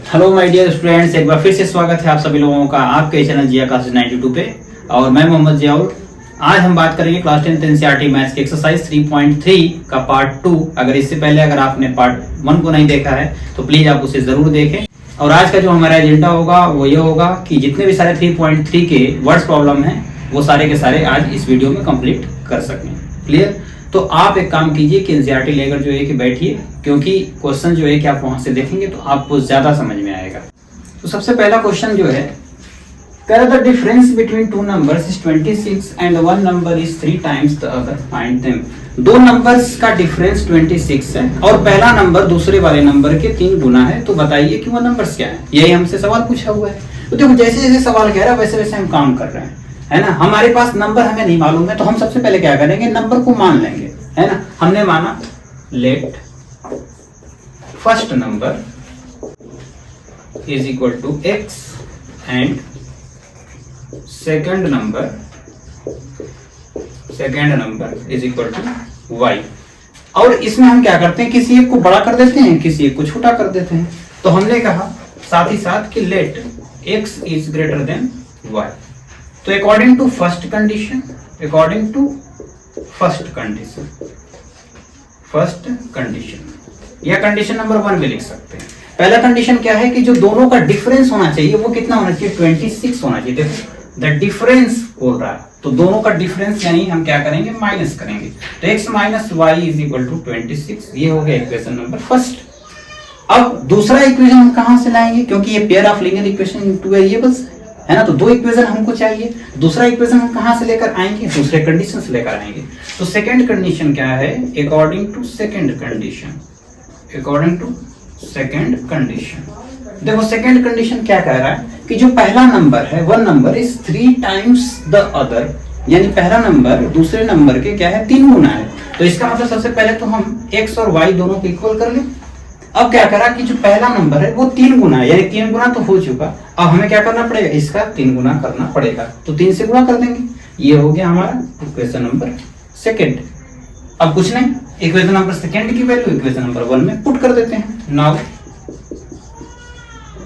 Hello my dear students, एक बार फिर से स्वागत है आप सभी लोगों का आपके चैनल जिया क्लासेस 92 पे। और मैं मोहम्मद जियाउल। आज हम बात करेंगे क्लास 10th एनसीईआरटी मैथ्स की एक्सरसाइज 3.3 का पार्ट 2। अगर इससे पहले अगर आपने पार्ट 1 को नहीं देखा है तो प्लीज आप उसे जरूर देखें। और आज का जो हमारा एजेंडा होगा वो ये होगा कि जितने भी सारे 3.3 के वर्ड्स प्रॉब्लम है वो सारे के सारे आज इस वीडियो में कंप्लीट कर सकें। क्लियर? तो आप एक काम कीजिए कि एनसीईआरटी लेकर जो है कि बैठिए, क्योंकि क्वेश्चन जो है कि आप वहां से देखेंगे तो आपको ज्यादा समझ में आएगा। तो सबसे पहला क्वेश्चन जो है, the difference between two numbers is 26 and one number is 3 times the other, find them. दो नंबर्स का डिफरेंस 26 है और पहला नंबर दूसरे वाले नंबर के 3 गुना है, तो बताइए कि वो नंबर्स क्या है। यही हमसे सवाल पूछा हुआ है। तो देखो जैसे जैसे सवाल कह रहा है वैसे वैसे हम काम कर रहे हैं, है ना। हमारे पास नंबर हमें नहीं मालूम है तो हम सबसे पहले क्या करेंगे, नंबर को मान लेंगे, है ना। हमने माना let first number is equal to x and second number is equal to y। और इसमें हम क्या करते हैं, किसी एक को बड़ा कर देते हैं, किसी एक को छोटा कर देते हैं। तो हमने कहा साथ ही साथ कि let x is greater than y। तो अकॉर्डिंग टू फर्स्ट कंडीशन या कंडीशन नंबर 1 भी लिख सकते हैं। पहला कंडीशन क्या है कि जो दोनों का डिफरेंस होना चाहिए वो कितना होना चाहिए, 26 होना चाहिए। देखो द डिफरेंस बोल रहा है तो दोनों का डिफरेंस यानी हम क्या करेंगे, माइनस करेंगे। तो x minus y is equal to 26। ये हो गया इक्वेशन नंबर फर्स्ट। अब दूसरा इक्वेशन हम कहां से लाएंगे, क्योंकि ये pair of linear equation in two variables है ना, तो दो इक्वेशन हमको चाहिए। दूसरा इक्वेशन हम कहां से लेकर आएंगे, दूसरे कंडीशन से लेकर आएंगे। तो सेकंड कंडीशन क्या है, अकॉर्डिंग टू सेकंड कंडीशन। देखो सेकंड कंडीशन क्या कह रहा है कि जो पहला नंबर है one number is 3 times the other, यानी पहला नंबर दूसरे नंबर के क्या है, 3 गुना है। तो इसका मतलब सबसे पहले तो हम x और y दोनों को इक्वल कर लें। अब क्या करा कि जो पहला नंबर है वो 3 गुना है, यानी 3 गुना तो हो चुका। अब हमें क्या करना पड़ेगा, इसका 3 गुना करना पड़ेगा। तो 3 से गुना कर देंगे। ये हो गया हमारा इक्वेशन नंबर सेकंड। अब कुछ नहीं, इक्वेशन नंबर सेकंड की वैल्यू इक्वेशन नंबर 1 में पुट कर देते हैं।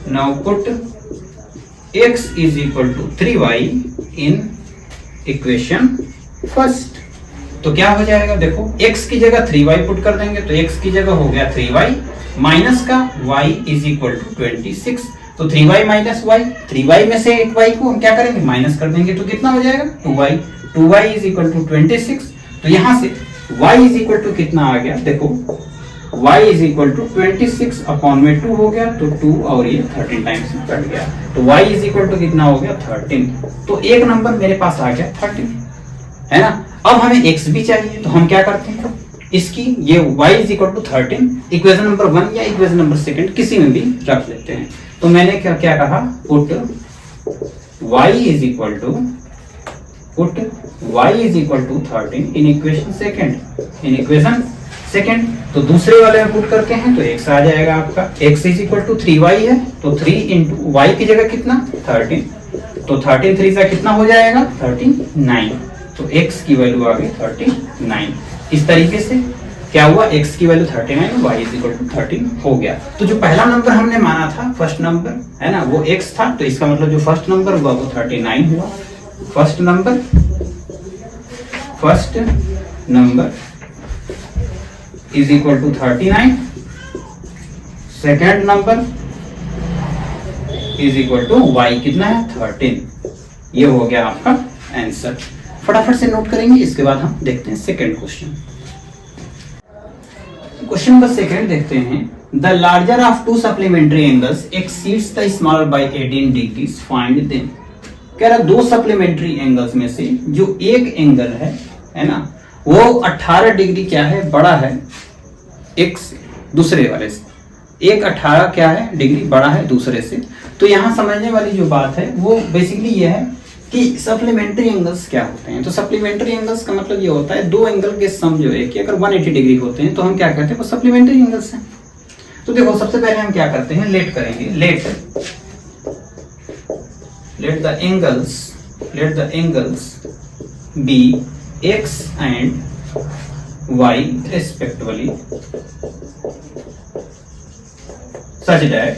Now put x is equal to 3y in equation first. तो क्या हो जाएगा, देखो x की जगह 3y पुट कर देंगे तो x की जगह हो गया 3y माइनस का y इज इक्वल टू 26। तो 3y माइनस y, 3y में से एक y को हम क्या करेंगे, माइनस कर देंगे। तो कितना हो जाएगा, 2y इज इक्वल टू 26। तो यहां से y इज इक्वल टू कितना आ गया, देखो y is equal to 26 upon में 2 हो गया, तो 2 और ये 13 टाइम्स में कट गया। तो y इज इक्वल टू कितना हो गया, 13। तो एक नंबर मेरे पास आ गया 13, है ना। अब हमें x भी चाहिए तो हम क्या करते हैं, इसकी ये y is equal to 13 equation number 1 या इक्वेशन नंबर सेकंड किसी में भी रख लेते हैं। तो मैंने क्या कहा, put y is equal to 13 in equation second. तो दूसरे वाले में पुट करते हैं तो x आ जाएगा आपका, x is equal to 3y है तो 3 इंटू y की जगह कितना, 13। तो 13 3 से कितना हो जाएगा, 39। तो x की वैल्यू आ गई 39। इस तरीके से क्या हुआ, x की value 39, y is equal to 13 हो गया। तो जो पहला नंबर हमने माना था फर्स्ट नंबर, है ना, वो x था। तो इसका मतलब जो फर्स्ट नंबर हुआ वो 39 हुआ। First number is equal to 39, second number is equal to y कितना है, 13। ये हो गया आपका आंसर। फटाफट से नोट करेंगे, इसके बाद हम देखते हैं second question. Question number second देखते हैं, the larger of 2 supplementary angles exceeds the smaller by 18 degrees, find them. कह रहा 2 सप्लीमेंट्री एंगल्स में से जो एक एंगल है ना, वो 18 डिग्री क्या है, बड़ा है एक से, दूसरे वाले से। एक 18 क्या है, डिग्री बड़ा है दूसरे से। तो यहां समझने वाली जो बात है वो बेसिकली ये है कि सप्लीमेंट्री एंगल्स क्या होते हैं। तो सप्लीमेंट्री एंगल्स का मतलब ये होता है दो एंगल के सम जो है कि अगर 180 डिग्री होते हैं तो हम क्या कहते हैं, वो सप्लीमेंट्री एंगल्स हैं। तो देखो सबसे पहले हम क्या करते हैं, लेट करेंगे। Let the angles be x and y respectively such that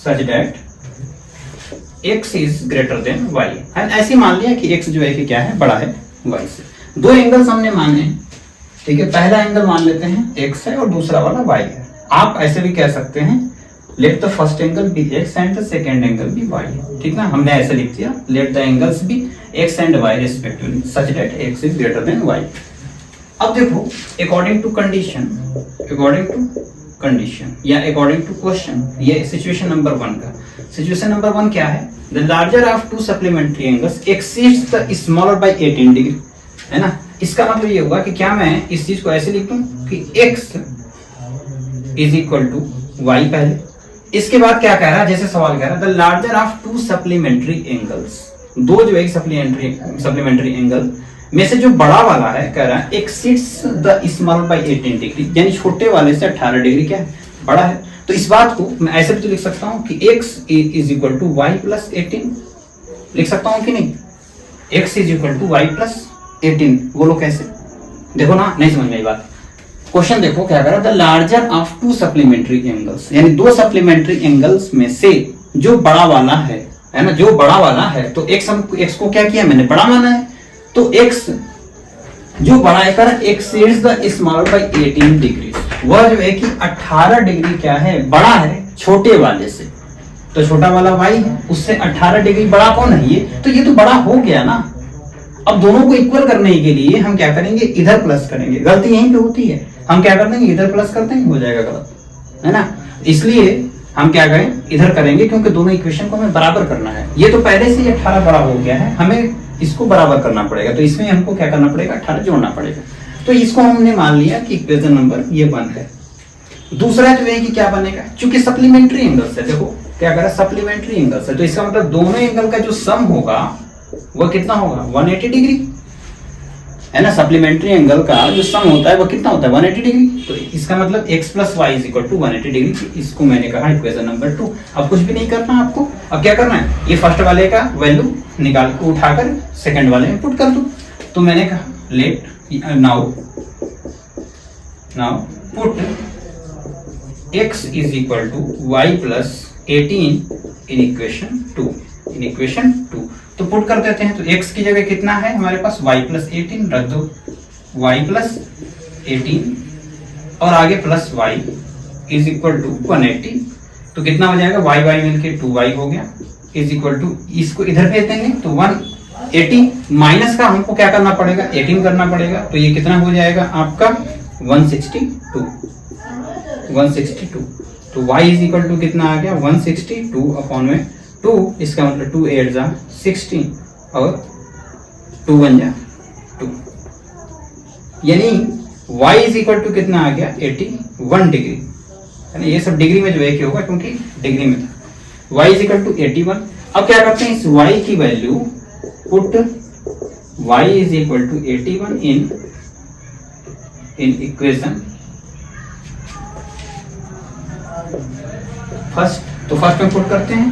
such that x is greater than y। ऐसे मान लिया कि x जो है कि क्या है, बड़ा है y से। दो एंगल्स हमने माने, ठीक है। पहला एंगल मान लेते हैं x है और दूसरा वाला y है। आप ऐसे भी कह सकते हैं let the first angle be x and the second angle be y, ठीक ना। हमने ऐसे लिख दिया let the angles be x and y respectively such that x is greater than y। अब देखो अकॉर्डिंग टू कंडीशन या अकॉर्डिंग टू क्वेश्चन, ये सिचुएशन नंबर 1 का। सिचुएशन नंबर 1 क्या है, the larger of two supplementary angles exceeds the smaller by 18 degree, है ना। इसका मतलब ये होगा कि क्या मैं इस चीज को ऐसे लिख दूं कि x is equal to y पहले, इसके बाद क्या कह रहा है, जैसे सवाल कह रहा है the larger of two supplementary angles, दो जो एक सप्लीमेंट्री एंगल में से जो बड़ा वाला है, कह रहा है exceeds the small by 18 degree, यानी छोटे वाले से 18 डिग्री क्या है, बड़ा है। तो इस बात को मैं ऐसे भी तो लिख सकता हूं कि x is equal to y plus 18, लिख सकता हूं कि नहीं, x is equal to y plus 18। बोलो कैसे, देखो ना, नहीं समझ में आई बात। क्वेश्चन देखो क्या कर रहा है, the larger of two supplementary angles, यानी दो सप्लीमेंट्री एंगल्स में से जो बड़ा वाला है ना, जो बड़ा वाला है, तो x को क्या किया मैंने, बड़ा माना है। तो x जो बड़ा है कर exceeds the smaller by 18 degree, वह जो है कि 18 डिग्री क्या है, बड़ा है छोटे वाले से। तो छोटा वाला y है, उससे 18 डिग्री बड़ा कौन है, ये तो, ये तो बड़ा हो गया ना। अब दोनों को इक्वल करने के लिए हम क्या करेंगे, इधर प्लस करेंगे। गलती यहीं पे होती है, हम क्या कर देंगे, इधर प्लस कर देंगे, हो जाएगा गलत, है ना। इसलिए हम क्या करें, इधर करेंगे, क्योंकि दोनों इक्वेशन को हमें बराबर करना है। ये तो पहले से ही 18 बड़ा हो गया है, हमें इसको बराबर करना पड़ेगा। तो इसमें हमको क्या करना पड़ेगा, 18 जोड़ना पड़ेगा। तो इसको हमने मान लिया कि इक्वेशन नंबर ये 1 है। दूसरा जो है कि क्या बनेगा, चूंकि सप्लीमेंट्री एंगल्स है, देखो क्या कह रहा है, सप्लीमेंट्री एंगल्स है, तो इसका मतलब दोनों एंगल का जो सम होगा वह कितना होगा, 180 डिग्री, है ना। सप्लीमेंट्री एंगल का जो सम होता है वो कितना होता है, 180 डिग्री। तो इसका मतलब x plus y is equal to 180 degree. इसको मैंने कहा इक्वेशन नंबर 2। अब कुछ भी नहीं करना आपको, अब क्या करना है, ये फर्स्ट वाले का वैल्यू निकाल के उठाकर सेकंड वाले में पुट कर दो। तो मैंने कहा let now put x is equal to y plus 18 in equation 2। तो पुट कर देते हैं। तो x की जगह कितना है हमारे पास, y प्लस 18 रख दो, y प्लस 18 और आगे plus y is equal to 180। तो कितना हो जाएगा, y मिलके 2y हो गया, इज इक्वल टू, इसको इधर भेज देंगे तो 180 माइनस का हमको क्या करना पड़ेगा, 18 करना पड़ेगा। तो ये कितना हो जाएगा आपका 162। तो y इज इक्वल टू कितना आ गया, 162 अपॉन में 2, इसका मतलब 2 8 जा 16 और 2 1 जा 2, यानी y इज इक्वल टू कितना आ गया 81 डिग्री, है ना। ये सब डिग्री में जो है क्या होगा, क्योंकि डिग्री में था। y is equal to 81। अब क्या करते हैं, इस y की value put y is equal to 81 in equation first. तो फर्स्ट में पुट करते हैं,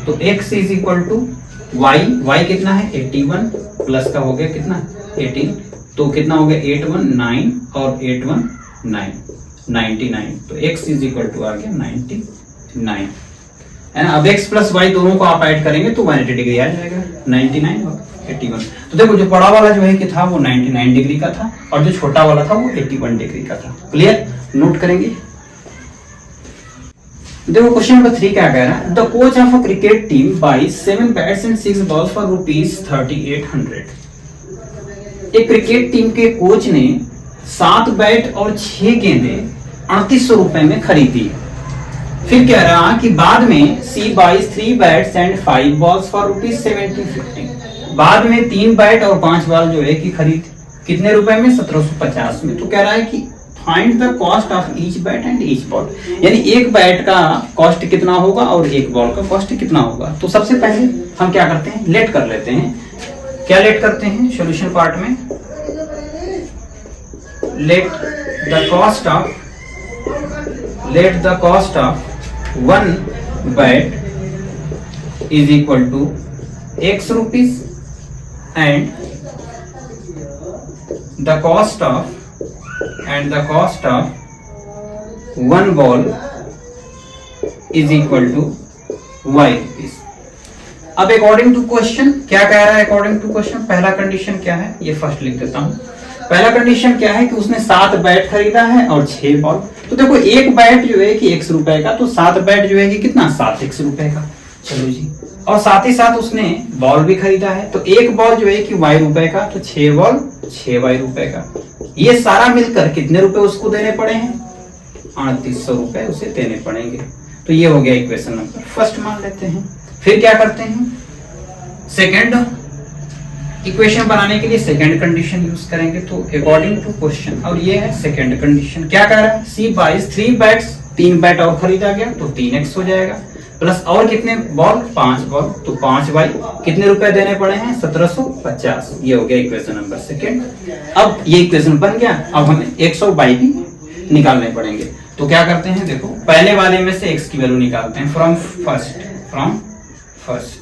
तो x is equal to y कितना है 81 प्लस का हो गया कितना 18, तो कितना हो गया 819 और 819 99। तो x इज इक्वल टू आ गया 99, है ना। अब x प्लस y दोनों को आप ऐड करेंगे तो 180 डिग्री आ जाएगा, 99 और 81। तो देखो जो बड़ा वाला जो है कि था वो 99 डिग्री का था और जो छोटा वाला था वो 81 डिग्री का था। क्लियर, नोट करेंगे। देखो क्वेश्चन नंबर 3 क्या कह रहा है, the coach of a cricket team buys 7 bats and 6 balls for ₹3800। एक क्रिकेट टीम के कोच ने 7 बैट और 6 गेंदें 3800 रुपए में खरीदी। फिर कह रहा कि बाद में C buys 3 bats and 5 balls for ₹1750। बाद में 3 बैट और 5 बॉल जो है कि खरीद कितने रुपए में, 1750 में। तो कह रहा है कि find the cost of each bat and each ball, यानी एक बैट का कॉस्ट कितना होगा और एक बॉल का कॉस्ट कितना होगा। तो सबसे पहले हम क्या करते हैं, लेट कर लेते हैं। क्या लेट करते हैं, सॉल्यूशन पार्ट में let the cost of 1 bat is equal to x rupees and the cost of 1 ball is equal to y rupees. अब अकॉर्डिंग टू क्वेश्चन क्या कह रहा है? अकॉर्डिंग टू क्वेश्चन पहला कंडीशन क्या है, ये फर्स्ट लिख देता हूं। पहला कंडीशन क्या है कि उसने 7 बैट खरीदा है और 6 बॉल। तो देखो एक बैट जो है कि x रुपए का, तो 7 बैट जो है कि कितना 7x रुपए का। चलो जी, और साथ ही साथ उसने बॉल भी खरीदा है, तो एक बॉल जो है कि y रुपए का, तो 6 बॉल 6y रुपए का। ये सारा मिलकर कितने रुपए उसको देने पड़े हैं? 3800 रुपए उसे देने पड़ेंगे। तो ये हो गया इक्वेशन नंबर फर्स्ट मान लेते हैं। फिर क्या करते हैं? सेकंड इक्वेशन बनाने के लिए सेकंड कंडीशन यूज करेंगे। तो अकॉर्डिंग टू क्वेश्चन, और ये है सेकंड कंडीशन, क्या कह रहा है? C बाइज 3 बैट्स, 3 बैट और खरीदा गया तो 3x हो जाएगा, प्लस और कितने बॉल? 5 बॉल, तो 5y कितने रुपए देने पड़े हैं? 1750। ये हो गया इक्वेशन नंबर सेकंड। अब ये इक्वेशन बन गया, अब हमें x और y भी निकालने पड़ेंगे। तो क्या करते हैं? देखो पहले वाले में से x की वैल्यू निकालते हैं फ्रॉम फर्स्ट।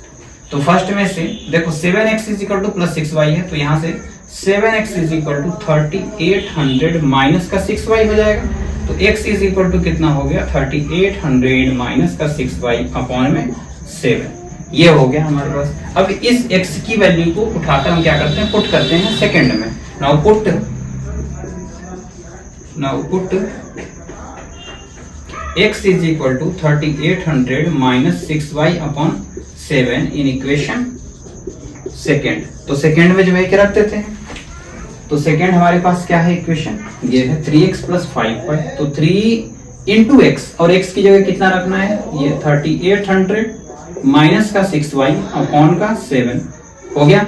तो फर्स्ट में से देखो 7x is equal two plus 6y है, तो यहाँ से 7x is equal to 3800 minus का 6y हो जाएगा। तो x इज इक्वल टू कितना हो गया? 3800 माइनस का 6y अपॉन में 7। ये हो गया हमारे पास। अब इस x की वैल्यू को उठाकर हम क्या करते हैं? पुट करते हैं सेकंड में। Now put x is equal to 3800 minus 6y upon 7 in equation second. तो सेकेंड में जो है क्या रख देते हैं? तो सेकेंड हमारे पास क्या है इक्वेशन? ये है 3x प्लस 5y। तो 3 इंटू x, और x की जगह कितना रखना है? ये 3800 माइनस का 6y अपॉन का 7 हो गया,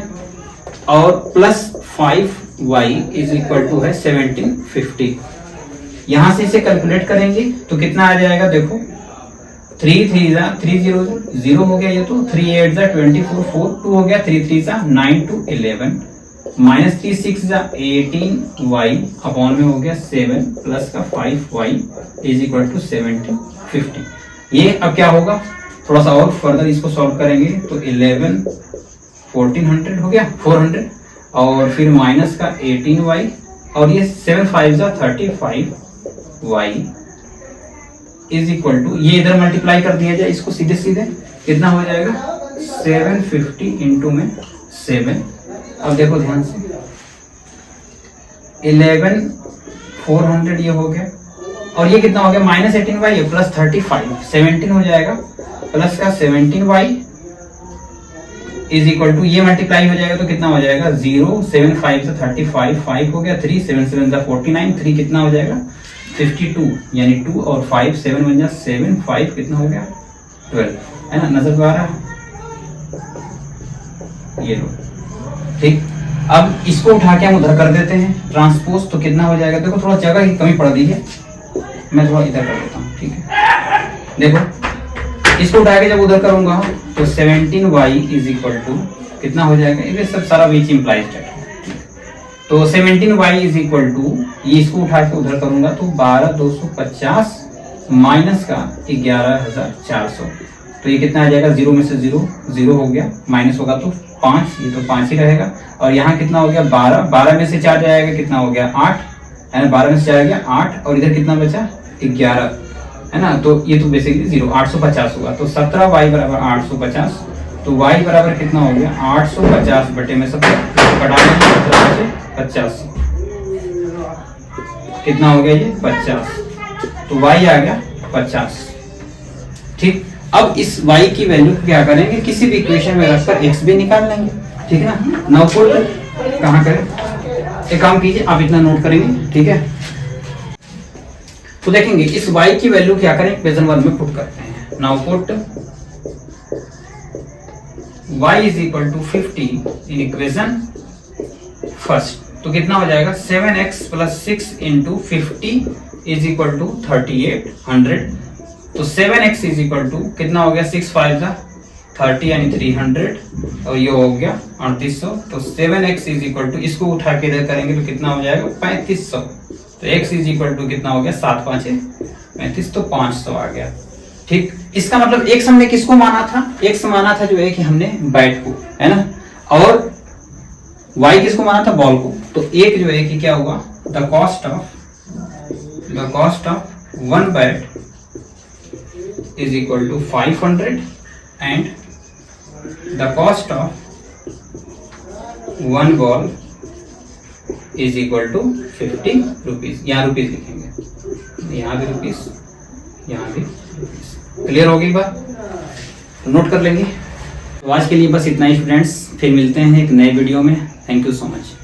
और plus 5y is equal to है 1750। यहां से इसे कैलकुलेट करेंगे तो कितना आ जाएगा? देखो 3 3 0 हो गया, ये तो 3 8 24 4 2 हो गया, 3 3 9 2 11 माइनस 3 6 18y अपॉन में हो गया 7 प्लस का 5y इज इक्वल टू 1750। ये अब क्या होगा? थोड़ा सा और फर्दर इसको सॉल्व करेंगे तो 11 1400 हो गया 400, और फिर माइनस का 18y, और ये 7 5 35y इज इक्वल टू, ये इधर मल्टीप्लाई कर दिया जाए इसको सीधे सीधे, कितना हो जाएगा? 750 इंटू में 7। अब देखो ध्यान से, 11 400 ये हो गया, और ये कितना हो गया? माइनस 18y है प्लस 35 17 हो जाएगा, प्लस का 17y इज इक्वल टू, ये मल्टीप्लाई हो जाएगा तो कितना हो जाएगा? 0 7 5 35 5 हो गया, 3 7 7 49, 3 कितना हो जाएगा? 52, यानी 2 और 5 7 बन जा 7 5 कितना हो गया? 12, है ना? नजर तो आ रहा है? ये लो, ठीक। अब इसको उठा के हम उधर कर देते हैं ट्रांसपोज, तो कितना हो जाएगा? देखो थोड़ा जगह की कमी पड़ रही है, मैं थोड़ा इधर कर देता हूँ, ठीक है। देखो इसको उठा के जब उधर करूंगा तो 17y इज इक्वल टू कितना हो जाएगा? ये सब सारा विच इंप्लाइज दैट, तो 17y इज इक्वल टू, ये इसको उठा के उधर करूंगा तो 12250 माइनस का 11400, तो ये कितना आ जाएगा? 0 में से 0 0 हो गया, माइनस होगा तो 5, ये तो 5 ही रहेगा, और यहाँ कितना हो गया? 12 में से 4 जाएगा, कितना हो गया? 8, है ना? 12 में से 4 गया 8, और इधर कितना बचा? 11, है ना? तो ये तो बेसिकली 0 850 होगा, तो 17y बराबर 850, तो y बराबर कितना हो गया? 850 बटे में सब कटा 17 से 85, कितना हो गया? ये 50, तो y आ गया 50, ठीक। अब इस y की वैल्यू को क्या करेंगे? किसी भी इक्वेशन में रखकर x भी निकाल लेंगे, ठीक है ना? नाउ पुट कहाँ करें? एक काम कीजिए, आप इतना नोट करेंगे, ठीक है। तो देखेंगे इस y की वैल्यू क्या करें? इक्वेशन 1 में पुट करते हैं। Now put y is equal to 50 in equation first, तो कितना हो जाएगा? 7x plus 6 into 50 is equal to 3800, तो 7x इज इक्वल टू कितना हो गया? 6 5 30 यानी 300, और ये हो गया 3800, तो 7x इज इक्वल टू, इसको उठा के इधर करेंगे तो कितना हो जाएगा? 3500, तो x इज इक्वल टू कितना हो गया? 7 5 35, तो 500 आ गया, ठीक। इसका मतलब x हमने किसको माना था? x माना था जो है कि हमने बैट को, है ना, और y किसको माना था? बॉल को। तो एक जो है कि क्या होगा? The cost of 1 bat is equal to 500 and the cost of 1 ball is equal to 50 rupees. यहाँ रुपीज लिखेंगे, यहाँ भी रुपीज, यहाँ भी रुपीज। क्लियर होगी बात, तो नोट कर लेंगे। तो आज के लिए बस इतना ही स्टूडेंट्स, फिर मिलते हैं एक नए वीडियो में। Thank you so much.